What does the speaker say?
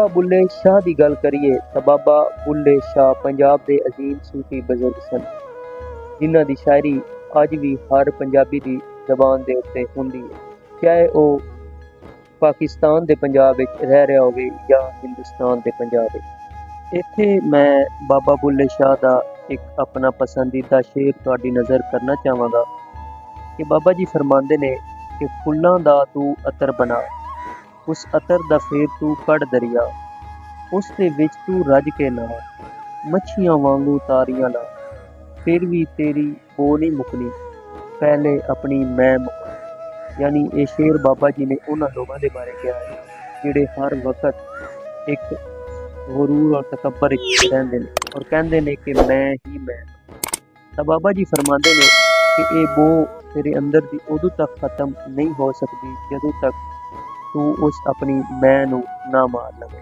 ਬੁੱਲੇ ਸ਼ਾਹ ਦੀ ਗੱਲ ਕਰੀਏ ਤਾਂ ਬਾਬਾ ਬੁੱਲੇ ਸ਼ਾਹ ਪੰਜਾਬ ਦੇ ਅਜ਼ੀਮ ਸੂਫੀ ਬਜ਼ੁਰਗ ਸਨ, ਜਿਨ੍ਹਾਂ ਦੀ ਸ਼ਾਇਰੀ ਅੱਜ ਵੀ ਹਰ ਪੰਜਾਬੀ ਦੀ ਜ਼ਬਾਨ ਦੇ ਉੱਤੇ ਹੁੰਦੀ ਹੈ, ਚਾਹੇ ਉਹ ਪਾਕਿਸਤਾਨ ਦੇ ਪੰਜਾਬ ਵਿੱਚ ਰਹਿ ਰਿਹਾ ਹੋਵੇ ਜਾਂ ਹਿੰਦੁਸਤਾਨ ਦੇ ਪੰਜਾਬ ਵਿੱਚ। ਇੱਥੇ ਮੈਂ ਬਾਬਾ ਬੁੱਲੇ ਸ਼ਾਹ ਦਾ ਇੱਕ ਆਪਣਾ ਪਸੰਦੀਦਾ ਸ਼ੇਰ ਤੁਹਾਡੀ ਨਜ਼ਰ ਕਰਨਾ ਚਾਹਾਂਗਾ ਕਿ ਬਾਬਾ ਜੀ ਫਰਮਾਉਂਦੇ ਨੇ ਕਿ ਫੁੱਲਾਂ ਦਾ ਤੂੰ ਅਤਰ ਬਣਾ, ਉਸ ਅਤਰ ਦਾ ਫੇਰ ਤੂੰ ਕੱਢ ਦਰਿਆ, ਉਸ ਦੇ ਵਿੱਚ ਤੂੰ ਰੱਜ ਕੇ ਨਾ, ਮੱਛੀਆਂ ਵਾਂਗੂ ਤਾਰੀਆਂ ਲਾ, ਫਿਰ ਵੀ ਤੇਰੀ ਬੋ ਨਹੀਂ ਮੁੱਕਣੀ, ਪਹਿਲੇ ਆਪਣੀ ਮੈਂ ਮੁੱਕ। ਯਾਨੀ ਇਹ ਸ਼ੇਰ ਬਾਬਾ ਜੀ ਨੇ ਉਹਨਾਂ ਲੋਕਾਂ ਦੇ ਬਾਰੇ ਕਿਹਾ ਹੈ ਜਿਹੜੇ ਹਰ ਵਕਤ ਇੱਕ ਗਰੂਰ ਔਰ ਤਕੱਬਰ ਵਿੱਚ ਰਹਿੰਦੇ ਨੇ ਔਰ ਕਹਿੰਦੇ ਨੇ ਕਿ ਮੈਂ ਹੀ ਮੈਂ। ਤਾਂ ਬਾਬਾ ਜੀ ਫਰਮਾਉਂਦੇ ਨੇ ਕਿ ਇਹ ਬੋ ਤੇਰੇ ਅੰਦਰ ਦੀ ਉਦੋਂ ਤੱਕ ਖਤਮ ਨਹੀਂ ਹੋ ਸਕਦੀ ਜਦੋਂ ਤੱਕ ਤੂੰ ਉਸ ਆਪਣੀ ਮੈਂ ਨੂੰ ਨਾ ਮਾਰ ਲਵੇ।